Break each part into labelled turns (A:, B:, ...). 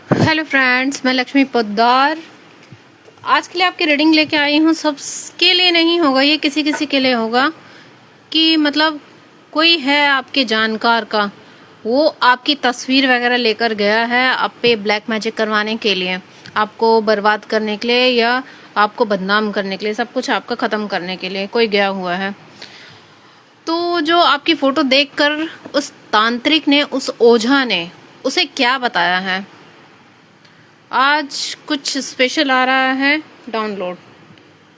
A: Hello friends, मैं लक्ष्मी पोद्दार आज के लिए आपकी रीडिंग लेके आई हूँ। सबके लिए नहीं होगा, ये किसी किसी के लिए होगा कि मतलब कोई है आपके जानकार का, वो आपकी तस्वीर वगैरह लेकर गया है आप पे ब्लैक मैजिक करवाने के लिए, आपको बर्बाद करने के लिए या आपको बदनाम करने के लिए, सब कुछ आपका ख़त्म करने के लिए कोई गया हुआ है। तो जो आपकी फ़ोटो देखकर उस तांत्रिक ने, उस ओझा ने उसे क्या बताया है, आज कुछ स्पेशल आ रहा है डाउनलोड।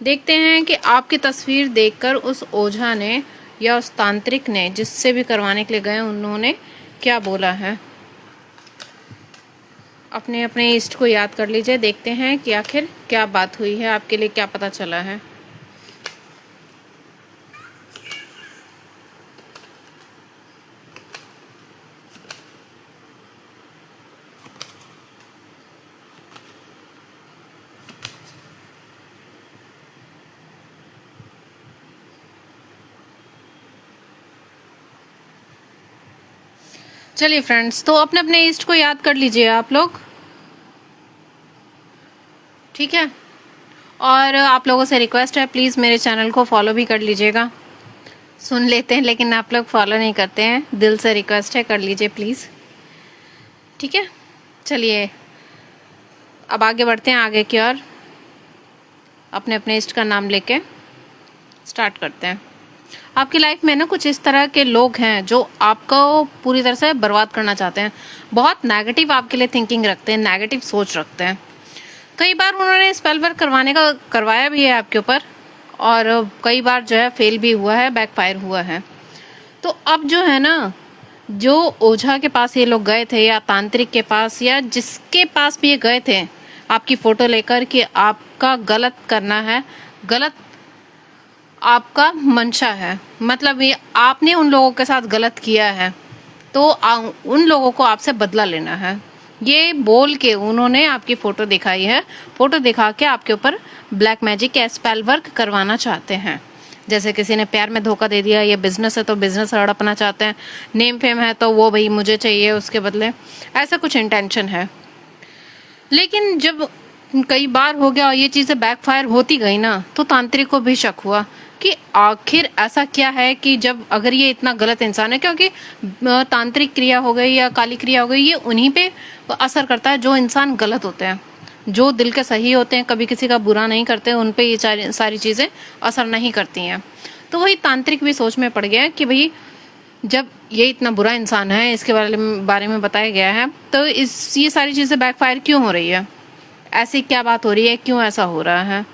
A: देखते हैं कि आपकी तस्वीर देखकर उस ओझा ने या उस तांत्रिक ने, जिससे भी करवाने के लिए गए, उन्होंने क्या बोला है। अपने अपने इष्ट को याद कर लीजिए। देखते हैं कि आखिर क्या बात हुई है, आपके लिए क्या पता चला है। चलिए फ्रेंड्स, तो अपने अपने इष्ट को याद कर लीजिए आप लोग, ठीक है। और आप लोगों से रिक्वेस्ट है, प्लीज़ मेरे चैनल को फॉलो भी कर लीजिएगा। सुन लेते हैं लेकिन आप लोग फॉलो नहीं करते हैं, दिल से रिक्वेस्ट है, कर लीजिए प्लीज़, ठीक है। चलिए अब आगे बढ़ते हैं, आगे की ओर अपने अपने इष्ट का नाम लेके स्टार्ट करते हैं। आपकी लाइफ में ना कुछ इस तरह के लोग हैं जो आपको पूरी तरह से बर्बाद करना चाहते हैं, बहुत नेगेटिव आपके लिए थिंकिंग रखते हैं, नेगेटिव सोच रखते हैं। कई बार उन्होंने स्पेल वर्क करवाया भी है आपके ऊपर, और कई बार जो है फेल भी हुआ है, बैकफायर हुआ है। तो अब जो है ना, जो ओझा के पास ये लोग गए थे या तांत्रिक के पास या जिसके पास भी ये गए थे आपकी फ़ोटो लेकर कि आपका गलत करना है, गलत आपका मंशा है, मतलब ये आपने उन लोगों के साथ गलत किया है, तो उन लोगों को आपसे बदला लेना है, ये बोल के उन्होंने आपकी फ़ोटो दिखाई है। फ़ोटो दिखा के आपके ऊपर ब्लैक मैजिक या स्पेल वर्क करवाना चाहते हैं। जैसे किसी ने प्यार में धोखा दे दिया, ये बिजनेस है तो बिजनेस हड़पना चाहते हैं, नेम फेम है तो वो भाई मुझे चाहिए उसके बदले, ऐसा कुछ इंटेंशन है। लेकिन जब कई बार हो गया और ये चीज़ें बैकफायर होती गई ना, तो तांत्रिक को भी शक हुआ कि आखिर ऐसा क्या है कि जब अगर ये इतना गलत इंसान है, क्योंकि तांत्रिक क्रिया हो गई या काली क्रिया हो गई, ये उन्हीं पे असर करता है जो इंसान गलत होते हैं, जो दिल के सही होते हैं, कभी किसी का बुरा नहीं करते, उन पे ये सारी चीज़ें असर नहीं करती हैं। तो वही तांत्रिक भी सोच में पड़ गया कि भाई जब ये इतना बुरा इंसान है, इसके बारे में बताया गया है, तो ये सारी चीज़ें बैकफायर क्यों हो रही है, ऐसी क्या बात हो रही है, क्यों ऐसा हो रहा है।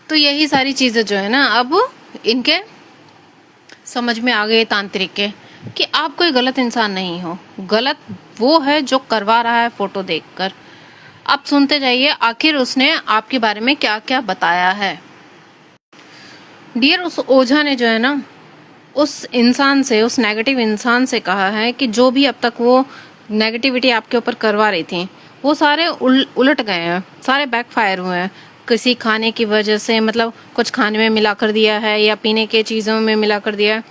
A: तो यही सारी चीज़ें जो है ना, अब इनके समझ में आ गए तांत्रिक के कि आप कोई गलत इंसान नहीं हो, गलत वो है जो करवा रहा है फ़ोटो देखकर। अब सुनते जाइए आखिर उसने आपके बारे में क्या क्या बताया है। डियर, उस ओझा ने जो है ना, उस इंसान से, उस नेगेटिव इंसान से कहा है कि जो भी अब तक वो नेगेटिविटी आपके ऊपर करवा रही थी, वो सारे उलट गए हैं, सारे बैकफायर हुए हैं। किसी खाने की वजह से, मतलब कुछ खाने में मिला कर दिया है या पीने के चीज़ों में मिला कर दिया है।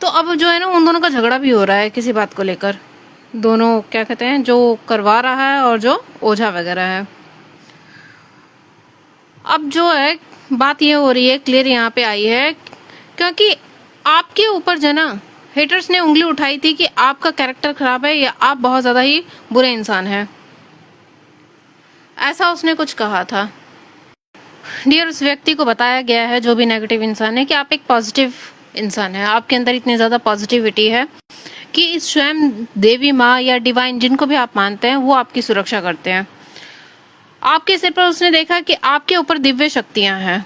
A: तो अब जो है ना, उन दोनों का झगड़ा भी हो रहा है किसी बात को लेकर, दोनों क्या कहते हैं, जो करवा रहा है और जो ओझा वगैरह है। अब जो है बात ये हो रही है, क्लियर यहाँ पे आई है, क्योंकि आपके ऊपर जो ना हेटर्स ने उंगली उठाई थी कि आपका कैरेक्टर खराब है या आप बहुत ज़्यादा ही बुरे इंसान हैं, ऐसा उसने कुछ कहा था। डियर, उस व्यक्ति को बताया गया है, जो भी नेगेटिव इंसान है, कि आप एक पॉजिटिव इंसान है, आपके अंदर इतनी ज़्यादा पॉजिटिविटी है कि इस स्वयं देवी माँ या डिवाइन, जिनको भी आप मानते हैं, वो आपकी सुरक्षा करते हैं। आपके सिर पर उसने देखा कि आपके ऊपर दिव्य शक्तियाँ हैं,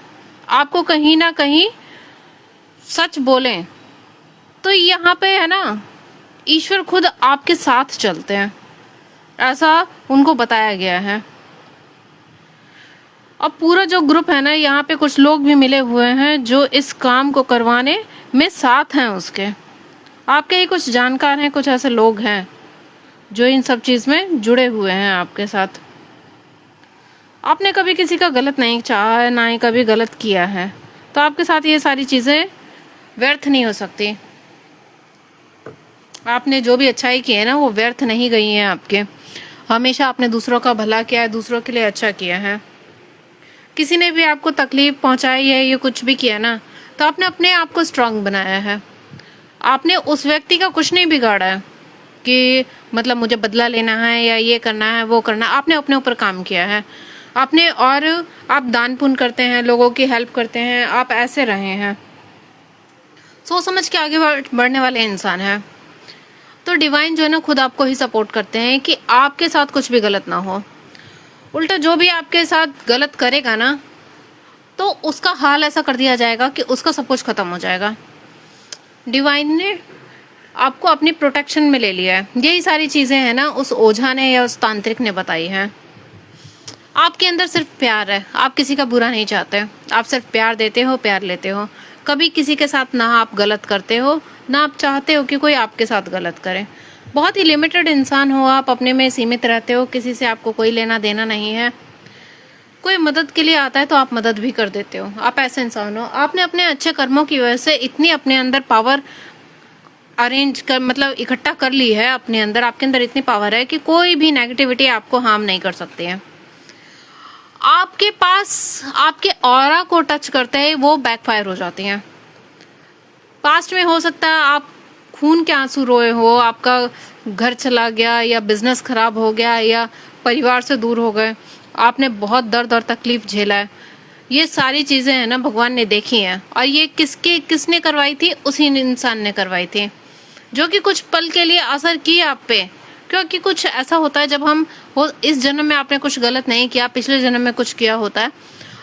A: आपको कहीं ना कहीं सच बोलें तो यहाँ पे है ना, ईश्वर खुद आपके साथ चलते हैं, ऐसा उनको बताया गया है। अब पूरा जो ग्रुप है ना, यहाँ पे कुछ लोग भी मिले हुए हैं जो इस काम को करवाने में साथ हैं उसके। आपके ही कुछ जानकार हैं, कुछ ऐसे लोग हैं जो इन सब चीज़ में जुड़े हुए हैं आपके साथ। आपने कभी किसी का गलत नहीं चाहा है, ना ही कभी गलत किया है, तो आपके साथ ये सारी चीज़ें व्यर्थ नहीं हो सकती। आपने जो भी अच्छाई की है ना, वो व्यर्थ नहीं गई हैं आपके। हमेशा आपने दूसरों का भला किया है, दूसरों के लिए अच्छा किया है। किसी ने भी आपको तकलीफ पहुंचाई है या कुछ भी किया ना, तो आपने अपने आप को स्ट्रांग बनाया है। आपने उस व्यक्ति का कुछ नहीं बिगाड़ा है कि मतलब मुझे बदला लेना है या ये करना है वो करना है। आपने अपने ऊपर काम किया है आपने, और आप दान पुण्य करते हैं, लोगों की हेल्प करते हैं, आप ऐसे रहे हैं, सोच समझ के आगे बढ़ने वाले इंसान हैं। तो डिवाइन जो है ना खुद आपको ही सपोर्ट करते हैं कि आपके साथ कुछ भी गलत ना हो। उल्टा जो भी आपके साथ गलत करेगा ना, तो उसका हाल ऐसा कर दिया जाएगा कि उसका सब कुछ खत्म हो जाएगा। डिवाइन ने आपको अपनी प्रोटेक्शन में ले लिया है। यही सारी चीजें हैं ना उस ओझा ने या उस तांत्रिक ने बताई हैं। आपके अंदर सिर्फ प्यार है, आप किसी का बुरा नहीं चाहते, आप सिर्फ प्यार देते हो, प्यार लेते हो। कभी किसी के साथ ना आप गलत करते हो, ना आप चाहते हो कि कोई आपके साथ गलत करे। बहुत ही लिमिटेड इंसान हो आप, अपने में सीमित रहते हो, किसी से आपको कोई लेना देना नहीं है। कोई मदद के लिए आता है तो आप मदद भी कर देते हो, आप ऐसे इंसान हो। आपने अपने अच्छे कर्मों की वजह से इतनी अपने अंदर पावर अरेंज कर, मतलब इकट्ठा कर ली है अपने अंदर। आपके अंदर इतनी पावर है कि कोई भी नेगेटिविटी आपको हार्म नहीं कर सकती है। आपके पास आपके ऑरा को टच करते हैं वो बैकफायर हो जाती हैं। पास्ट में हो सकता है आप खून के आंसू रोए हो, आपका घर चला गया या बिजनेस खराब हो गया या परिवार से दूर हो गए, आपने बहुत दर्द और तकलीफ झेला है। ये सारी चीजें हैं ना भगवान ने देखी हैं, और ये किसने करवाई थी? उसी इंसान ने करवाई थी, जो कि कुछ पल के लिए असर की आप पे। क्योंकि कुछ ऐसा होता है जब हम इस जन्म में आपने कुछ गलत नहीं किया, पिछले जन्म में कुछ किया होता है,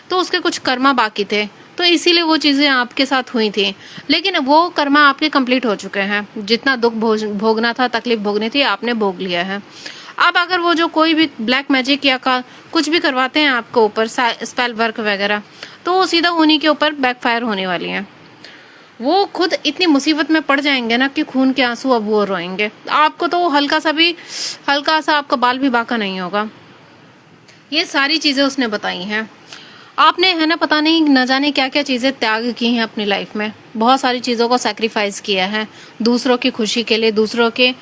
A: तो उसके कुछ कर्मा बाकी थे, तो इसीलिए वो चीजें आपके साथ हुई थी। लेकिन वो कर्मा आपके कंप्लीट हो चुके हैं। जितना दुख भोगना था, तकलीफ भोगनी थी, आपने भोग लिया है। अब अगर वो जो कोई भी ब्लैक मैजिक या कुछ भी करवाते हैं आपको ऊपर, स्पेल वर्क वगैरह, तो वो सीधा उन्हीं के ऊपर बैकफायर होने वाली हैं। वो खुद इतनी मुसीबत में पड़ जाएंगे ना कि खून के आंसू अब वो रोएंगे। आपको तो हल्का सा आपका बाल भी बाका नहीं होगा। ये सारी चीजें उसने बताई हैं। आपने है ना पता नहीं न जाने क्या क्या चीजें त्याग की हैं अपनी लाइफ में। बहुत सारी चीजों को सैक्रिफाइस किया है दूसरों की खुशी के लिए, दूसरों के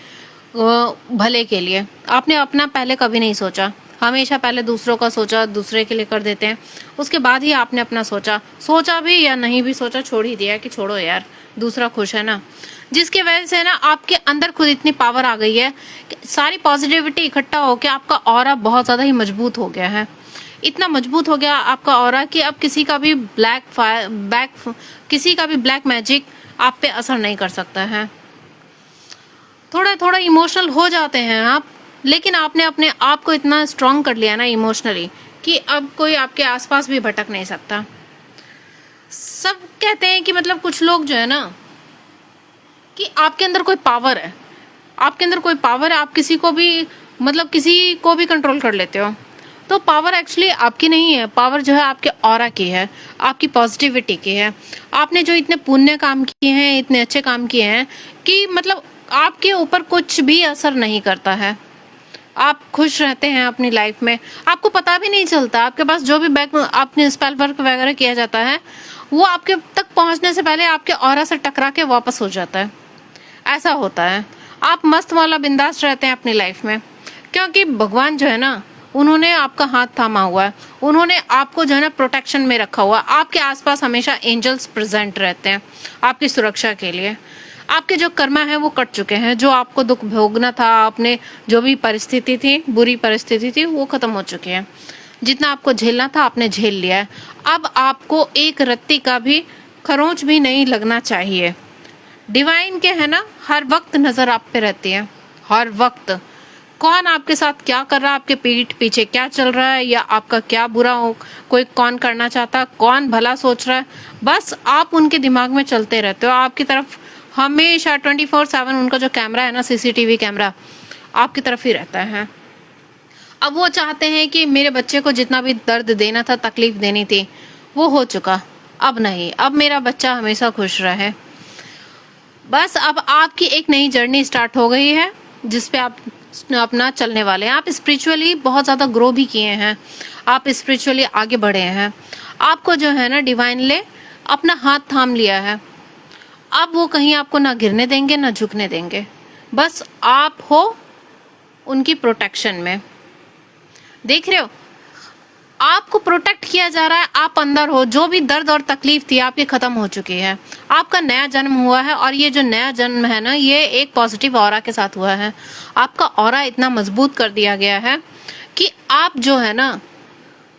A: भले के लिए। आपने अपना पहले कभी नहीं सोचा, हमेशा पहले दूसरों का सोचा, दूसरे के लिए कर देते हैं, उसके बाद ही आपने अपना सोचा भी या नहीं भी सोचा, छोड़ ही दिया कि छोड़ो यार, दूसरा खुश है ना। जिसकी वजह से ना आपके अंदर खुद इतनी पावर आ गई है कि सारी पॉजिटिविटी इकट्ठा होकर आपका ऑरा बहुत ज्यादा ही मजबूत हो गया है। इतना मजबूत हो गया आपका ऑरा कि अब किसी का भी ब्लैक मैजिक आप पे असर नहीं कर सकता है। थोड़ा इमोशनल हो जाते हैं आप, लेकिन आपने अपने आप को इतना स्ट्रांग कर लिया ना इमोशनली कि अब कोई आपके आसपास भी भटक नहीं सकता। सब कहते हैं कि मतलब कुछ लोग जो है ना कि आपके अंदर कोई पावर है, आप किसी को भी कंट्रोल कर लेते हो। तो पावर एक्चुअली आपकी नहीं है, पावर जो है आपके ऑरा की है, आपकी पॉजिटिविटी की है। आपने जो इतने पुण्य काम किए हैं, इतने अच्छे काम किए हैं कि मतलब आपके ऊपर कुछ भी असर नहीं करता है। आप खुश रहते हैं अपनी लाइफ में, आपको पता भी नहीं चलता। आपके पास जो भी आपने स्पेल वर्क वगैरह किया जाता है, वो आपके तक पहुंचने से पहले आपके ऑरा से टकरा के वापस हो जाता है। ऐसा होता है। आप मस्त मौला बिंदास रहते हैं अपनी लाइफ में, क्योंकि भगवान जो है ना उन्होंने आपका हाथ थामा हुआ है, उन्होंने आपको जो है ना प्रोटेक्शन में रखा हुआ। आपके आसपास हमेशा एंजल्स प्रेजेंट रहते हैं आपकी सुरक्षा के लिए। आपके जो कर्मा है वो कट चुके हैं, जो आपको दुख भोगना था, आपने जो भी परिस्थिति थी, बुरी परिस्थिति थी, वो खत्म हो चुकी है। जितना आपको झेलना था आपने झेल लिया है। अब आपको एक रत्ती का भी खरोंच भी नहीं लगना चाहिए। डिवाइन के है ना हर वक्त नजर आप पे रहती है, हर वक्त। कौन आपके साथ क्या कर रहा है, आपके पीठ पीछे क्या चल रहा है, या आपका क्या बुरा हो, कोई कौन करना चाहता, कौन भला सोच रहा है, बस आप उनके दिमाग में चलते रहते हो। आपकी तरफ हमेशा 24/7 उनका जो कैमरा है ना, सीसीटीवी कैमरा, आपकी तरफ ही रहता है। अब वो चाहते हैं कि मेरे बच्चे को जितना भी दर्द देना था, तकलीफ देनी थी, वो हो चुका, अब नहीं, अब मेरा बच्चा हमेशा खुश रहे। बस अब आपकी एक नई जर्नी स्टार्ट हो गई है, जिसपे आप अपना चलने वाले हैं। आप स्पिरिचुअली बहुत ज्यादा ग्रो भी किए हैं, आप स्पिरिचुअली आगे बढ़े हैं। आपको जो है ना डिवाइन ले अपना हाथ थाम लिया है। अब वो कहीं आपको ना गिरने देंगे ना झुकने देंगे। बस आप हो उनकी प्रोटेक्शन में। देख रहे हो, आपको प्रोटेक्ट किया जा रहा है, आप अंदर हो, जो भी दर्द और तकलीफ थी आपकी खत्म हो चुकी है, आपका नया जन्म हुआ है। और ये जो नया जन्म है ना, ये एक पॉजिटिव ऑरा के साथ हुआ है। आपका ऑरा इतना मजबूत कर दिया गया है कि आप जो है ना,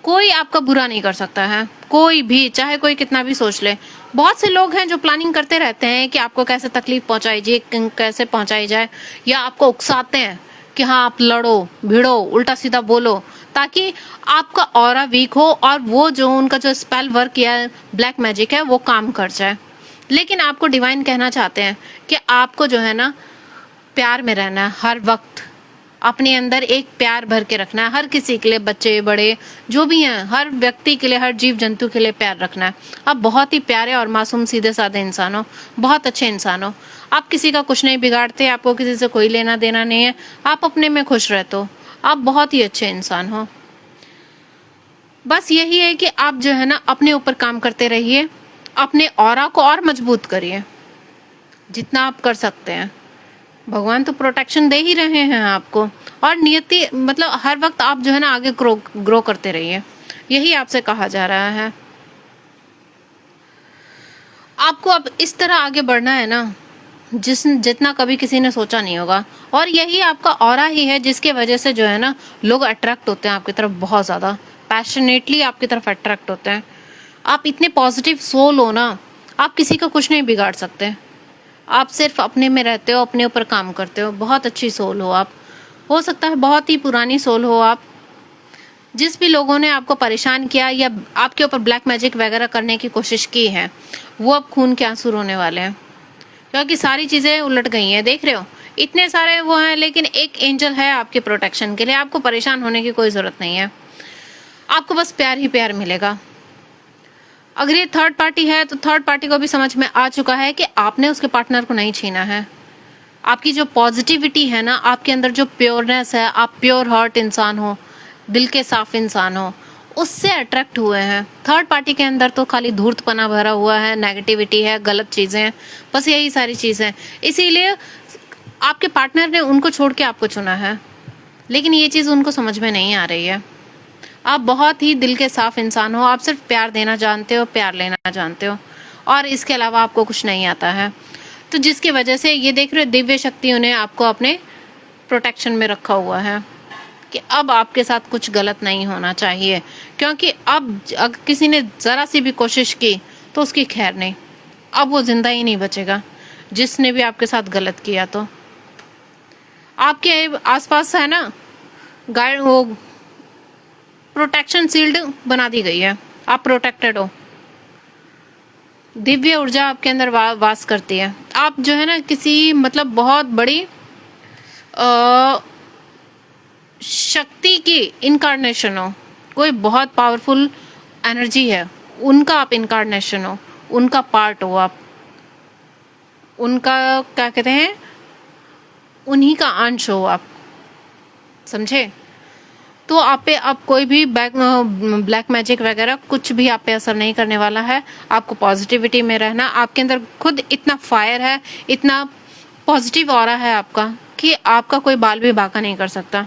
A: कोई आपका बुरा नहीं कर सकता है, कोई भी, चाहे कोई कितना भी सोच ले। बहुत से लोग हैं जो प्लानिंग करते रहते हैं कि आपको कैसे तकलीफ पहुंचाई जाए, कैसे पहुंचाई जाए, या आपको उकसाते हैं कि हाँ आप लड़ो भिड़ो उल्टा सीधा बोलो, ताकि आपका ऑरा वीक हो और वो जो उनका जो स्पेल वर्क या ब्लैक मैजिक है वो काम कर जाए। लेकिन आपको डिवाइन कहना चाहते हैं कि आपको जो है ना, प्यार में रहना है हर वक्त, अपने अंदर एक प्यार भर के रखना है, हर किसी के लिए, बच्चे बड़े जो भी हैं, हर व्यक्ति के लिए, हर जीव जंतु के लिए प्यार रखना है। आप बहुत ही प्यारे और मासूम सीधे साधे इंसान हो, बहुत अच्छे इंसान हो। आप किसी का कुछ नहीं बिगाड़ते, आपको किसी से कोई लेना देना नहीं है, आप अपने में खुश रहते हो, आप बहुत ही अच्छे इंसान हो। बस यही है कि आप जो है ना, अपने ऊपर काम करते रहिए, अपने ऑरा को और मजबूत करिए जितना आप कर सकते हैं। भगवान तो प्रोटेक्शन दे ही रहे हैं आपको, और नियति मतलब हर वक्त आप जो है ना आगे ग्रो करते रहिए, यही आपसे कहा जा रहा है। आपको अब इस तरह आगे बढ़ना है ना, जितना कभी किसी ने सोचा नहीं होगा। और यही आपका ऑरा ही है जिसके वजह से जो है ना, लोग अट्रैक्ट होते हैं आपकी तरफ, बहुत ज्यादा पैशनेटली आपकी तरफ अट्रैक्ट होते हैं। आप इतने पॉजिटिव सोल हो ना, आप किसी का कुछ नहीं बिगाड़ सकते। आप सिर्फ अपने में रहते हो, अपने ऊपर काम करते हो, बहुत अच्छी सोल हो आप। हो सकता है बहुत ही पुरानी सोल हो आप। जिस भी लोगों ने आपको परेशान किया या आपके ऊपर ब्लैक मैजिक वगैरह करने की कोशिश की है, वो अब खून के आंसू रोने वाले हैं, क्योंकि सारी चीजें उलट गई हैं। देख रहे हो, इतने सारे वो हैं, लेकिन एक एंजल है आपके प्रोटेक्शन के लिए। आपको परेशान होने की कोई जरूरत नहीं है, आपको बस प्यार ही प्यार मिलेगा। अगर ये थर्ड पार्टी है तो थर्ड पार्टी को भी समझ में आ चुका है कि आपने उसके पार्टनर को नहीं छीना है। आपकी जो पॉजिटिविटी है ना, आपके अंदर जो प्योरनेस है, आप प्योर हार्ट इंसान हो, दिल के साफ इंसान हो, उससे अट्रैक्ट हुए हैं। थर्ड पार्टी के अंदर तो खाली धूर्तपना भरा हुआ है, नेगेटिविटी है, गलत चीजें हैं, बस यही सारी चीजें। इसीलिए आपके पार्टनर ने उनको छोड़ के आपको चुना है, लेकिन ये चीज उनको समझ में नहीं आ रही है। आप बहुत ही दिल के साफ इंसान हो, आप सिर्फ प्यार देना जानते हो, प्यार लेना जानते हो, और इसके अलावा आपको कुछ नहीं आता है। तो जिसकी वजह से ये देख रहे हो, दिव्य शक्तियों ने आपको अपने प्रोटेक्शन में रखा हुआ है कि अब आपके साथ कुछ गलत नहीं होना चाहिए, क्योंकि अब अगर किसी ने जरा सी भी कोशिश की तो उसकी खैर नहीं, अब वो जिंदा ही नहीं बचेगा जिसने भी आपके साथ गलत किया। तो आपके आसपास है ना, गाइड वो प्रोटेक्शन शील्ड बना दी गई है, आप प्रोटेक्टेड हो। दिव्य ऊर्जा आपके अंदर वास करती है। आप जो है ना, किसी मतलब बहुत बड़ी शक्ति की इनकारनेशन हो, कोई बहुत पावरफुल एनर्जी है, उनका आप इनकारनेशन हो, उनका पार्ट हो आप, उनका क्या कहते हैं, उन्हीं का अंश हो आप, समझे? तो आप पे अब कोई भी ब्लैक मैजिक वगैरह कुछ भी आप पे असर नहीं करने वाला है। आपको पॉजिटिविटी में रहना, आपके अंदर खुद इतना फायर है, इतना पॉजिटिव ऑरा है आपका कि आपका कोई बाल भी बांका नहीं कर सकता।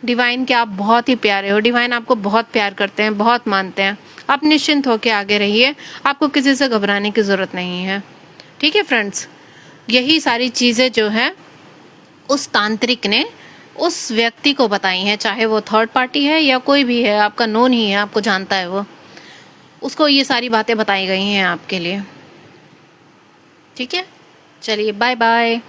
A: डिवाइन के आप बहुत ही प्यारे हो, डिवाइन आपको बहुत प्यार करते हैं, बहुत मानते हैं। आप निश्चिंत होकर आगे रहिए, आपको किसी से घबराने की जरूरत नहीं है। ठीक है फ्रेंड्स, यही सारी चीजें जो है उस तांत्रिक ने उस व्यक्ति को बताई हैं, चाहे वो थर्ड पार्टी है या कोई भी है, आपका नोन ही है, आपको जानता है वो, उसको ये सारी बातें बताई गई हैं आपके लिए। ठीक है, चलिए बाय बाय।